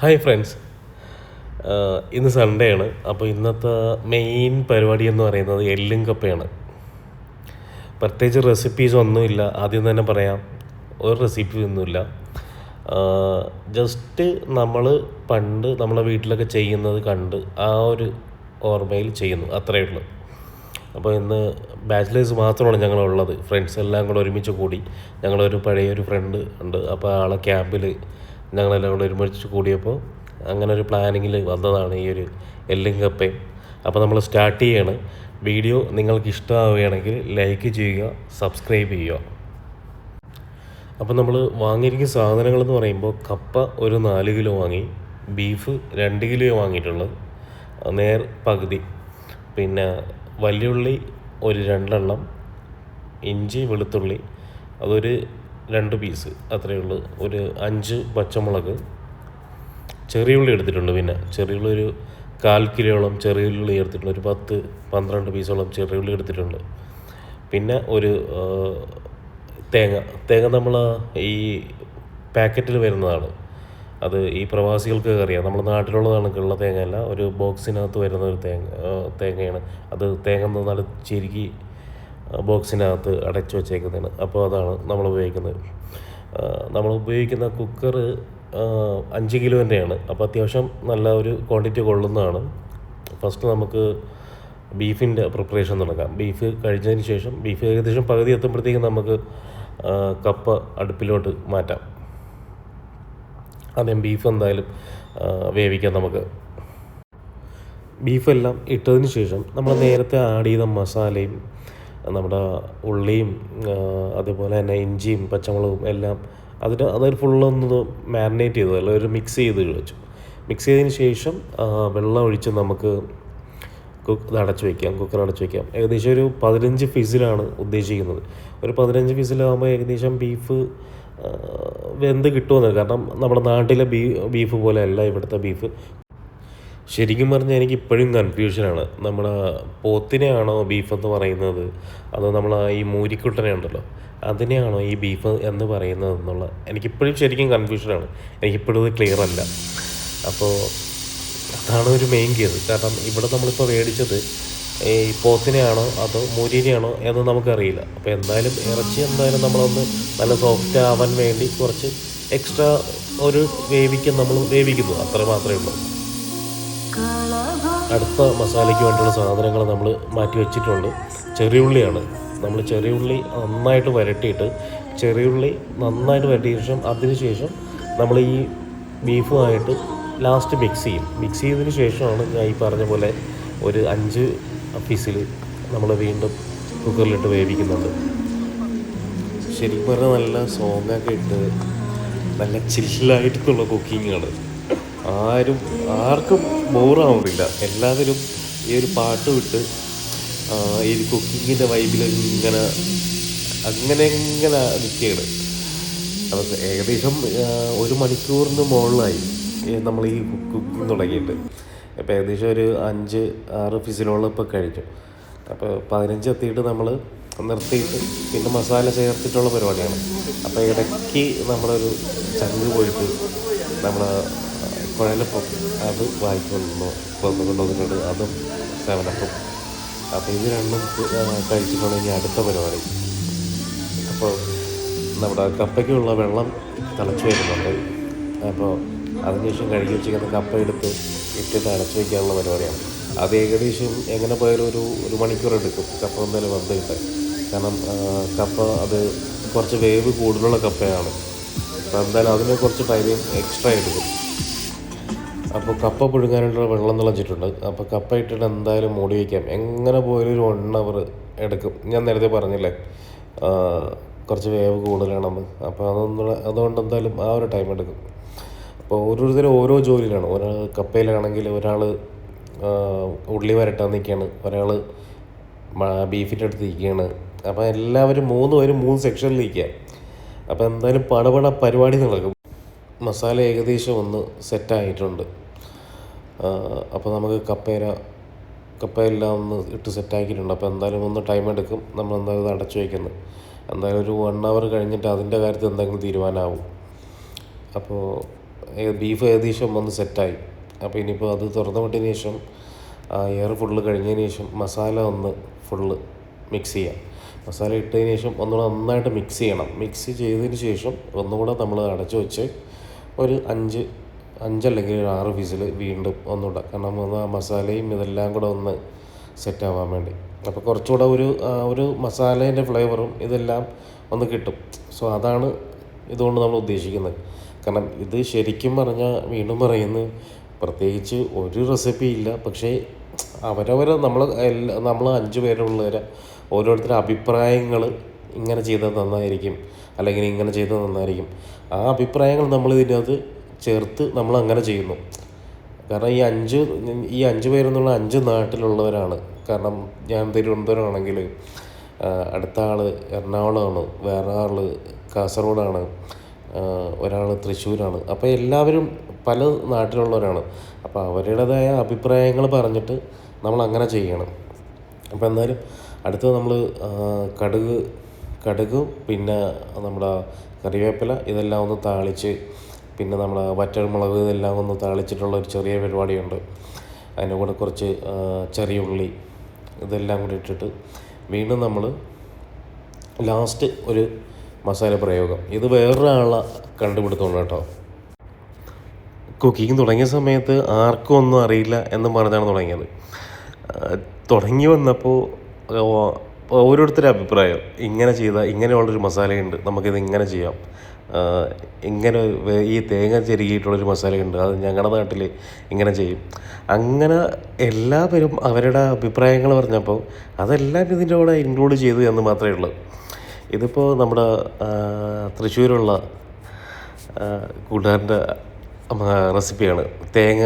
Hi friends, ഇന്ന് Sunday ആണ്. അപ്പോൾ ഇന്നത്തെ മെയിൻ പരിപാടി എന്ന് പറയുന്നത് എല്ലും കപ്പയാണ്. പ്രത്യേകിച്ച് റെസിപ്പീസ് ഒന്നുമില്ല. ആദ്യം തന്നെ പറയാം, ഒരു റെസിപ്പി ഒന്നുമില്ല. ജസ്റ്റ് നമ്മൾ പണ്ട് നമ്മളെ വീട്ടിലൊക്കെ ചെയ്യുന്നത് കണ്ട് ആ ഒരു ഓർമ്മയിൽ ചെയ്യുന്നു, അത്രയേ ഉള്ളൂ. അപ്പോൾ ഇന്ന് ബാച്ചിലേഴ്സ് മാത്രമാണ് ഞങ്ങളുള്ളത്. ഫ്രണ്ട്സ് എല്ലാം കൂടെ ഒരുമിച്ച് കൂടി. ഞങ്ങളൊരു പഴയൊരു ഫ്രണ്ട് ഉണ്ട്, അപ്പോൾ ആളെ ക്യാമ്പിൽ ഞങ്ങളെല്ലാം കൂടെ ഒരുമിച്ച് കൂടിയപ്പോൾ അങ്ങനെ ഒരു പ്ലാനിങ്ങിൽ വന്നതാണ് ഈ ഒരു എല്ലും കപ്പയും. അപ്പോൾ നമ്മൾ സ്റ്റാർട്ട് ചെയ്യാണ്. വീഡിയോ നിങ്ങൾക്ക് ഇഷ്ടമാവുകയാണെങ്കിൽ ലൈക്ക് ചെയ്യുക, സബ്സ്ക്രൈബ് ചെയ്യുക. അപ്പോൾ നമ്മൾ വാങ്ങിയിരിക്കുന്ന സാധനങ്ങളെന്ന് പറയുമ്പോൾ കപ്പ ഒരു 4 കിലോ വാങ്ങി, ബീഫ് 2 കിലോ വാങ്ങിയിട്ടുള്ളത്, നേർ പകുതി, പിന്നെ വലിയുള്ളി ഒരു 2 എണ്ണം, ഇഞ്ചി വെളുത്തുള്ളി അതൊരു 2 പീസ്, അത്രയേ ഉള്ളൂ. ഒരു 5 പച്ചമുളക്, ചെറിയുള്ളി എടുത്തിട്ടുണ്ട്. പിന്നെ ചെറിയുള്ളി ഒരു 1/4 കിലോയോളം ചെറിയുള്ളി എടുത്തിട്ടുണ്ട്. ഒരു 10-12 പീസോളം ചെറിയുള്ളി എടുത്തിട്ടുണ്ട്. പിന്നെ ഒരു തേങ്ങ നമ്മൾ ഈ പാക്കറ്റിൽ വരുന്നതാണ്. അത് ഈ പ്രവാസികൾക്ക് അറിയാം. നമ്മുടെ നാട്ടിലുള്ള കണക്കുള്ള തേങ്ങയല്ല, ഒരു ബോക്സിനകത്ത് വരുന്ന ഒരു തേങ്ങയാണ് അത്. തേങ്ങ നന്നായി ചിരുകി ബോക്സിനകത്ത് അടച്ചു വച്ചേക്കുന്നതാണ്. അപ്പോൾ അതാണ് നമ്മൾ ഉപയോഗിക്കുന്നത്. നമ്മൾ ഉപയോഗിക്കുന്ന കുക്കർ 5 കിലോൻ്റെയാണ്. അപ്പോൾ അത്യാവശ്യം നല്ല ഒരു ക്വാണ്ടിറ്റി കൊള്ളുന്നതാണ്. ഫസ്റ്റ് നമുക്ക് ബീഫിൻ്റെ പ്രിപ്പറേഷൻ തുടങ്ങാം. ബീഫ് കഴിച്ചതിന് ശേഷം, ബീഫ് ഏകദേശം പകുതി എത്തുമ്പോഴത്തേക്കും നമുക്ക് കപ്പ അടുപ്പിലോട്ട് മാറ്റാം. ആദ്യം ബീഫ് എന്തായാലും വേവിക്കാം. നമുക്ക് ബീഫെല്ലാം ഇട്ടതിന് ശേഷം നമ്മൾ നേരത്തെ ആഡ് ചെയ്ത മസാലയും നമ്മുടെ ഉള്ളിയും അതുപോലെ തന്നെ ഇഞ്ചിയും പച്ചമുളകും എല്ലാം അതൊരു ഫുള്ളൊന്ന് മാരിനേറ്റ് ചെയ്തു, അല്ല ഒരു മിക്സ് ചെയ്ത് വെച്ചു. മിക്സ് ചെയ്തതിന് ശേഷം വെള്ളം ഒഴിച്ച് നമുക്ക് കുക്കർ അടച്ചു വയ്ക്കാം. ഏകദേശം ഒരു 15 ഫിസിലാണ് ഉദ്ദേശിക്കുന്നത്. ഒരു 15 ഫിസിലാകുമ്പോൾ ഏകദേശം ബീഫ് വെന്ത് കിട്ടുമെന്ന്. കാരണം നമ്മുടെ നാട്ടിലെ ബീഫ് പോലെ അല്ല ഇവിടുത്തെ ബീഫ്. ശരിക്കും പറഞ്ഞാൽ എനിക്ക് ഇപ്പോഴും കൺഫ്യൂഷനാണ്. നമ്മുടെ പോത്തിനെയാണോ ബീഫ് എന്ന് പറയുന്നത്, അതോ നമ്മൾ ഈ മൂരിക്കുട്ടനെ ഉണ്ടല്ലോ അതിനെയാണോ ഈ ബീഫ് എന്ന് പറയുന്നത് എന്നുള്ള എനിക്കിപ്പോഴും ശരിക്കും കൺഫ്യൂഷനാണ്. എനിക്കിപ്പോഴും അത് ക്ലിയർ അല്ല. അപ്പോൾ അതാണ് ഒരു മെയിൻ കേസ്. കാരണം ഇവിടെ നമ്മളിപ്പോൾ മേടിച്ചത് ഈ പോത്തിനെയാണോ അതോ മൂരിനെയാണോ എന്ന് നമുക്കറിയില്ല. അപ്പോൾ എന്തായാലും ഇറച്ചി എന്തായാലും നമ്മളൊന്ന് നല്ല സോഫ്റ്റ് ആവാൻ വേണ്ടി കുറച്ച് എക്സ്ട്രാ ഒരു നമ്മൾ വേവിക്കുന്നു, അത്ര മാത്രമേ ഉള്ളൂ. അടുത്ത മസാലയ്ക്ക് വേണ്ടിയുള്ള സാധനങ്ങൾ നമ്മൾ മാറ്റി വെച്ചിട്ടുണ്ട്. ചെറിയുള്ളിയാണ്. നമ്മൾ ചെറിയുള്ളി നന്നായിട്ട് വരട്ടിയിട്ട് അതിനുശേഷം നമ്മൾ ഈ ബീഫുമായിട്ട് ലാസ്റ്റ് മിക്സ് ചെയ്തതിന് ശേഷമാണ് ഞാൻ ഈ പറഞ്ഞ പോലെ ഒരു 5 ഫിസിൽ നമ്മൾ വീണ്ടും കുക്കറിലിട്ട് വേവിക്കുന്നുണ്ട്. ശരിക്കും പറഞ്ഞാൽ നല്ല സോങ്ങൊക്കെ ഇട്ട് നല്ല ചില്ലായിട്ടുള്ള കുക്കിങ്ങാണ്. ആർക്കും ബോറാവുന്നില്ല. എല്ലാവരും ഈ ഒരു പാട്ട് വിട്ട് ഈ കുക്കിങ്ങിൻ്റെ വൈബിൽ അങ്ങനെ നിൽക്കുകയാണ്. അപ്പോൾ ഏകദേശം 1 മണിക്കൂറിന് മുകളിലായി നമ്മൾ ഈ കുക്കിങ് തുടങ്ങിയിട്ട്. അപ്പോൾ ഏകദേശം ഒരു 5-6 ഫിസിലോളം ഇപ്പോൾ കഴിഞ്ഞു. അപ്പോൾ 15 എത്തിയിട്ട് നമ്മൾ നിർത്തിയിട്ട് പിന്നെ മസാല ചേർത്തിട്ടുള്ള പരിപാടിയാണ്. അപ്പോൾ ഇടയ്ക്ക് നമ്മളൊരു ചങ്ക് പോയിട്ട് നമ്മൾ കുഴലപ്പം അത് കൊണ്ടുവന്നിട്ടുണ്ട്. അതും 7-up. അപ്പോൾ ഇത് രണ്ടും കഴിച്ചിട്ടുള്ള ഇനി അടുത്ത പരിപാടി. അപ്പോൾ നമ്മുടെ കപ്പയ്ക്കുള്ള വെള്ളം തിളച്ച് വരുന്നുണ്ട്. അപ്പോൾ അതിനുശേഷം കഴുകി വെച്ചിരിക്കുന്ന കപ്പ എടുത്ത് ഇട്ടിട്ട് അടച്ചു വയ്ക്കാനുള്ള പരിപാടിയാണ്. അത് ഏകദേശം എങ്ങനെ പോയാലും ഒരു മണിക്കൂർ എടുക്കും കപ്പ എന്തായാലും വെന്ത് കിട്ടാൻ. കാരണം കപ്പ അത് കുറച്ച് വേവ് കൂടുതലുള്ള കപ്പയാണ്. അപ്പോൾ എന്തായാലും അതിന് കുറച്ച് ടൈം എക്സ്ട്രാ എടുക്കും. അപ്പോൾ കപ്പ പുഴുങ്ങാനുള്ള വെള്ളം തിളച്ചിട്ടുണ്ട്. അപ്പോൾ കപ്പ ഇട്ടിട്ട് എന്തായാലും മൂടി വയ്ക്കാം. എങ്ങനെ പോയാലും ഒരു 1 അവർ എടുക്കും. ഞാൻ നേരത്തെ പറഞ്ഞില്ലേ കുറച്ച് വേവ് കൂടുതലാണെന്ന്. അപ്പോൾ അതുകൊണ്ട് എന്തായാലും ആ ഒരു ടൈം എടുക്കും. അപ്പോൾ ഓരോരുത്തരും ഓരോ ജോലിയിലാണ്. ഒരാൾ കപ്പയിലാണെങ്കിൽ ഒരാൾ ഉള്ളി വരട്ടാൻ നിൽക്കുകയാണ്, ഒരാൾ ബീഫിൻ്റെ അടുത്ത് നിൽക്കുകയാണ്. അപ്പോൾ എല്ലാവരും 3 പേരും 3 സെക്ഷനിൽ നിൽക്കുക. അപ്പോൾ എന്തായാലും പടപട പരിപാടി നടക്കും. മസാല ഏകദേശം ഒന്ന് സെറ്റായിട്ടുണ്ട്. അപ്പോൾ നമുക്ക് കപ്പയെല്ലാം ഒന്ന് ഇട്ട് സെറ്റാക്കിയിട്ടുണ്ട്. അപ്പോൾ എന്തായാലും ഒന്ന് ടൈം എടുക്കും. നമ്മൾ എന്തായാലും ഇത് അടച്ചു വയ്ക്കുന്നത്. എന്തായാലും ഒരു 1 അവർ കഴിഞ്ഞിട്ട് അതിൻ്റെ കാര്യത്തിൽ എന്തെങ്കിലും തീരുമാനമാവും. അപ്പോൾ ബീഫ് ഏകദേശം ഒന്ന് സെറ്റായി. അപ്പോൾ ഇനിയിപ്പോൾ അത് തുറന്നു വിട്ടതിന് ശേഷം എയർ ഫുള്ള് കഴിഞ്ഞതിന് ശേഷം മസാല ഒന്ന് ഫുള്ള് മിക്സ് ചെയ്യാം. മസാല ഇട്ടതിന് ശേഷം ഒന്നുകൂടെ നന്നായിട്ട് മിക്സ് ചെയ്യണം. മിക്സ് ചെയ്തതിന് ശേഷം ഒന്നുകൂടെ നമ്മൾ അടച്ചു വെച്ച് ഒരു അഞ്ചല്ലെങ്കിൽ ഒരു 6 വിസിൽ വീണ്ടും ഒന്നുകൂടെ, കാരണം ഒന്ന് ആ മസാലയും ഇതെല്ലാം കൂടെ ഒന്ന് സെറ്റാവാൻ വേണ്ടി. അപ്പോൾ കുറച്ചുകൂടെ ഒരു മസാലേൻ്റെ ഫ്ലേവറും ഇതെല്ലാം ഒന്ന് കിട്ടും. സോ അതാണ് ഇതുകൊണ്ട് നമ്മൾ ഉദ്ദേശിക്കുന്നത്. കാരണം ഇത് ശരിക്കും പറഞ്ഞാൽ വീണ്ടും പറയുന്നു, പ്രത്യേകിച്ച് ഒരു റെസിപ്പി ഇല്ല. പക്ഷേ നമ്മൾ 5 പേരുള്ളവരെ ഓരോരുത്തരുടെ അഭിപ്രായങ്ങൾ ഇങ്ങനെ ചെയ്താൽ നന്നായിരിക്കും, അല്ലെങ്കിൽ ഇങ്ങനെ ചെയ്താൽ നന്നായിരിക്കും. ആ അഭിപ്രായങ്ങൾ നമ്മൾ ഇതിനകത്ത് ചേർത്ത് നമ്മൾ അങ്ങനെ ചെയ്യുന്നു. കാരണം ഈ 5 പേരെന്നുള്ള 5 നാട്ടിലുള്ളവരാണ്. കാരണം ഞാൻ തിരുവനന്തപുരമാണെങ്കിൽ അടുത്ത ആൾ എറണാകുളമാണ്, വേറെ ആൾ കാസർഗോഡാണ്, ഒരാൾ തൃശ്ശൂരാണ്. അപ്പോൾ എല്ലാവരും പല നാട്ടിലുള്ളവരാണ്. അപ്പോൾ അവരുടേതായ അഭിപ്രായങ്ങൾ പറഞ്ഞിട്ട് നമ്മൾ അങ്ങനെ ചെയ്യണം. അപ്പോൾ എന്തായാലും അടുത്തത് നമ്മൾ കടുക് പിന്നെ നമ്മുടെ കറിവേപ്പില ഇതെല്ലാം ഒന്ന് താളിച്ച്, പിന്നെ നമ്മുടെ വറ്റൽമുളക് ഇതെല്ലാം ഒന്ന് താളിച്ചിട്ടുള്ള ഒരു ചെറിയ പരിപാടിയുണ്ട്. അതിൻ്റെ കൂടെ കുറച്ച് ചെറിയ ഉള്ളി ഇതെല്ലാം കൂടി ഇട്ടിട്ട് വീണ്ടും നമ്മൾ ലാസ്റ്റ് ഒരു മസാല പ്രയോഗം. ഇത് വേറൊരാളെ കണ്ടുപിടുത്തമാണ് കേട്ടോ. കുക്കിംഗ് തുടങ്ങിയ സമയത്ത് ആർക്കും ഒന്നും അറിയില്ല എന്നും പറഞ്ഞാണ് തുടങ്ങിയത്. തുടങ്ങി വന്നപ്പോൾ ഓരോരുത്തരുടെ അഭിപ്രായം, ഇങ്ങനെ ചെയ്താൽ ഇങ്ങനെയുള്ളൊരു മസാലയുണ്ട്, നമുക്കിത് ഇങ്ങനെ ചെയ്യാം, ഇങ്ങനെ ഈ തേങ്ങ ചെരുകിയിട്ടുള്ളൊരു മസാലയുണ്ട്, അത് ഞങ്ങളുടെ നാട്ടിൽ ഇങ്ങനെ ചെയ്യും. അങ്ങനെ എല്ലാവരും അവരുടെ അഭിപ്രായങ്ങൾ പറഞ്ഞപ്പോൾ അതെല്ലാം ഇതിൻ്റെ കൂടെ ഇൻക്ലൂഡ് ചെയ്തു എന്ന് മാത്രമേ ഉള്ളൂ. ഇതിപ്പോൾ നമ്മുടെ തൃശ്ശൂരുള്ള കൂട്ടുകാരൻ്റെ റെസിപ്പിയാണ്. തേങ്ങ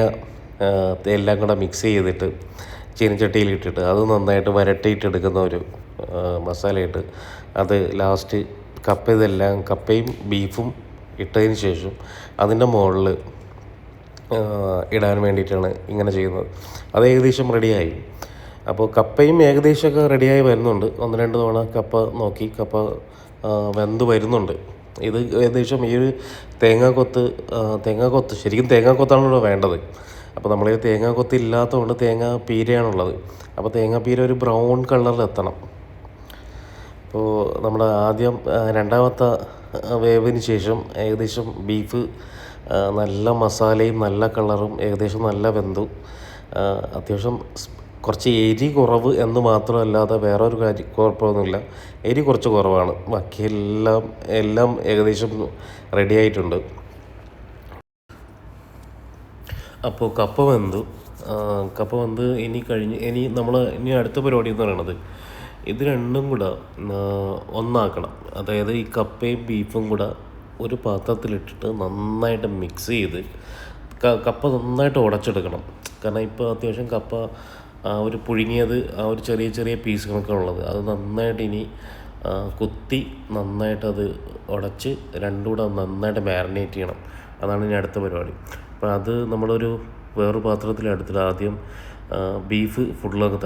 എല്ലാം കൂടെ മിക്സ് ചെയ്തിട്ട് ചീനച്ചട്ടിയിൽ ഇട്ടിട്ട് അത് നന്നായിട്ട് വരട്ടിയിട്ടെടുക്കുന്ന ഒരു മസാലയിട്ട് അത് ലാസ്റ്റ് കപ്പയും ബീഫും ഇട്ടതിന് ശേഷം അതിൻ്റെ മുകളിൽ ഇടാൻ വേണ്ടിയിട്ടാണ് ഇങ്ങനെ ചെയ്യുന്നത്. അത് ഏകദേശം റെഡിയായി. അപ്പോൾ കപ്പയും ഏകദേശമൊക്കെ റെഡിയായി വരുന്നുണ്ട്. 1-2 തവണ കപ്പ വെന്ത് വരുന്നുണ്ട്. ഇത് ഏകദേശം ഈ ഒരു തേങ്ങാക്കൊത്ത് ശരിക്കും തേങ്ങാക്കൊത്താണല്ലോ വേണ്ടത്. അപ്പോൾ നമ്മൾ തേങ്ങാക്കൊത്ത് ഇല്ലാത്തതുകൊണ്ട് തേങ്ങാ പീരയാണുള്ളത്. അപ്പോൾ തേങ്ങാപ്പീര ഒരു ബ്രൗൺ കളറിലെത്തണം. അപ്പോൾ നമ്മുടെ ആദ്യം രണ്ടാമത്തെ വേവിന് ശേഷം ഏകദേശം ബീഫ് നല്ല മസാലയും നല്ല കളറും ഏകദേശം നല്ല വെന്തു. അത്യാവശ്യം കുറച്ച് എരി കുറവ് എന്ന് മാത്രമല്ലാതെ വേറെ ഒരു കുഴപ്പമൊന്നുമില്ല. എരി കുറച്ച് കുറവാണ്. ബാക്കി എല്ലാം ഏകദേശം റെഡി ആയിട്ടുണ്ട്. അപ്പോൾ കപ്പ വെന്ത് ഇനി അടുത്ത പരിപാടി എന്ന് പറയുന്നത് ഇത് രണ്ടും കൂടെ ഒന്നാക്കണം. അതായത് ഈ കപ്പയും ബീഫും കൂടെ ഒരു പാത്രത്തിലിട്ടിട്ട് നന്നായിട്ട് മിക്സ് ചെയ്ത് കപ്പ നന്നായിട്ട് ഉടച്ചെടുക്കണം. കാരണം ഇപ്പോൾ അത്യാവശ്യം കപ്പ ഒരു പുഴുങ്ങിയത് ഒരു ചെറിയ ചെറിയ പീസുകളൊക്കെ ഉള്ളത്, അത് നന്നായിട്ട് ഇനി കുത്തി നന്നായിട്ട് അത് ഉടച്ച് രണ്ടും കൂടെ നന്നായിട്ട് മാരിനേറ്റ് ചെയ്യണം. അതാണ് ഇനി അടുത്ത പരിപാടി. അപ്പോൾ അത് നമ്മളൊരു വേറൊരു പാത്രത്തിലെടുത്തിട്ട് ആദ്യം ബീഫ് ഫുള്ളൊക്കെ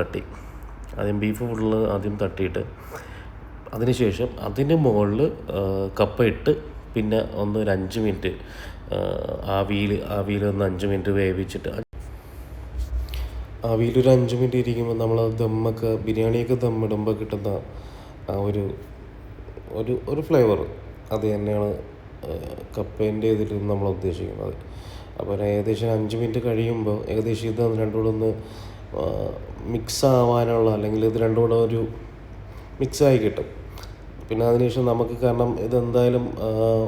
തട്ടിയിട്ട് അതിന് ശേഷം അതിന് മുകളിൽ കപ്പ ഇട്ട് പിന്നെ ഒരു 5 മിനിറ്റ് ആവിയിൽ ഒന്ന് 5 മിനിറ്റ് വേവിച്ചിട്ട് ആവിയിലൊരു 5 മിനിറ്റ് ഇരിക്കുമ്പോൾ നമ്മൾ ബിരിയാണിയൊക്കെ ദമ്മിടുമ്പോൾ കിട്ടുന്ന ആ ഒരു ഫ്ലേവർ അത് തന്നെയാണ് കപ്പേൻ്റെ ഇതിൽ നമ്മൾ ഉദ്ദേശിക്കുന്നത്. അപ്പോൾ ഏകദേശം 5 മിനിറ്റ് കഴിയുമ്പോൾ ഏകദേശം ഇത് രണ്ടും കൂടെ ഒന്ന് മിക്സ് ആവാനുള്ള, അല്ലെങ്കിൽ ഇത് രണ്ടും കൂടെ ഒരു മിക്സായി കിട്ടും. പിന്നെ അതിനുശേഷം നമുക്ക്, കാരണം ഇതെന്തായാലും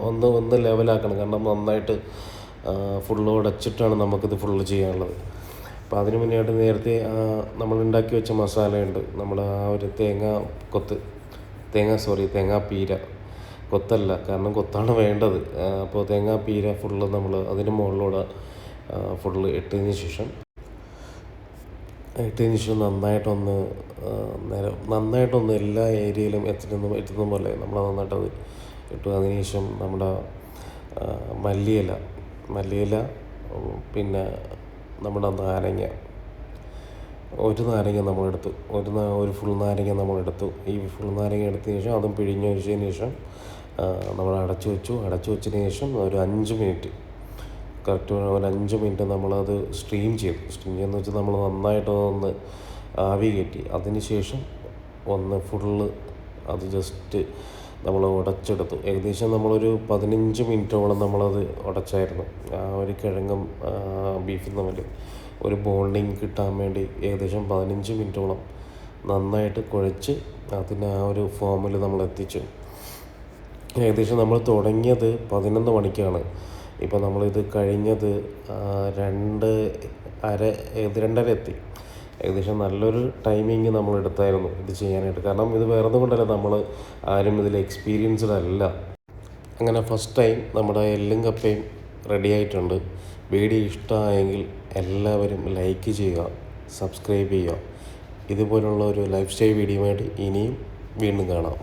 ഒന്ന് ലെവലാക്കണം. കാരണം നന്നായിട്ട് ഫുള്ള് ഉടച്ചിട്ടാണ് നമുക്കിത് ഫുള്ള് ചെയ്യാനുള്ളത്. അപ്പോൾ അതിന് മുന്നേയായിട്ട് നേരത്തെ നമ്മൾ ഉണ്ടാക്കി വെച്ച മസാലയുണ്ട്. നമ്മൾ ആ ഒരു തേങ്ങാപ്പീര കൊത്തല്ല, കാരണം കൊത്താണ് വേണ്ടത്. അപ്പോൾ തേങ്ങാപ്പീര ഫുള്ള് നമ്മൾ അതിന് മുകളിലൂടെ ഫുള്ള് ഇട്ടതിന് ശേഷം നന്നായിട്ടൊന്ന് എല്ലാ ഏരിയയിലും എത്തുന്ന പോലെ നമ്മൾ നന്നായിട്ടത് ഇട്ടു. അതിനുശേഷം നമ്മുടെ മല്ലിയില പിന്നെ നമ്മുടെ ഒരു നാരങ്ങ നമ്മളെടുത്തു, ഒരു ഫുൾ നാരങ്ങ നമ്മളെടുത്തു. ഈ ഫുൾ നാരങ്ങ എടുത്തതിന് ശേഷം അതും പിഴിഞ്ഞ് ഒഴിച്ചതിന് ശേഷം നമ്മൾ അടച്ചു വെച്ചതിന് ശേഷം ഒരു 5 കറക്റ്റ് ഒരു 5 മിനിറ്റ് നമ്മളത് സ്ട്രീം ചെയ്യുന്നു വെച്ചാൽ നമ്മൾ നന്നായിട്ട് ഒന്ന് ആവി കയറ്റി അതിന് ശേഷം ഫുള്ള് അത് ജസ്റ്റ് നമ്മൾ ഉടച്ചെടുത്തു. ഏകദേശം നമ്മളൊരു 15 മിനിറ്റോളം നമ്മളത് ഉടച്ചായിരുന്നു. ആ ഒരു കിഴങ്ങും ബീഫും തമ്മിൽ ഒരു ബോണ്ടിങ് കിട്ടാൻ വേണ്ടി ഏകദേശം 15 മിനിറ്റോളം നന്നായിട്ട് കുഴച്ച് അതിനെ ആ ഒരു ഫോമിൽ നമ്മൾ എത്തിച്ചു. ഏകദേശം നമ്മൾ തുടങ്ങിയത് 11 മണിക്കാണ്. ഇപ്പോൾ നമ്മളിത് കഴിഞ്ഞത് 2:30 എത്തി. ഏകദേശം നല്ലൊരു ടൈമിങ് നമ്മൾ എടുത്തായിരുന്നു ഇത് ചെയ്യാനായിട്ട്. കാരണം ഇത് വേറെ ഒന്നും കൊണ്ടല്ല, നമ്മൾ ആരും ഇതിൽ എക്സ്പീരിയൻസ്ഡ് അല്ല. അങ്ങനെ ഫസ്റ്റ് ടൈം നമ്മുടെ എല്ലും കപ്പയും റെഡി ആയിട്ടുണ്ട്. വീഡിയോ ഇഷ്ടമായെങ്കിൽ എല്ലാവരും ലൈക്ക് ചെയ്യുക, സബ്സ്ക്രൈബ് ചെയ്യുക. ഇതുപോലുള്ള ഒരു ലൈഫ് സ്റ്റൈൽ വീഡിയോ ആയിട്ട് ഇനിയും വീണ്ടും കാണാം.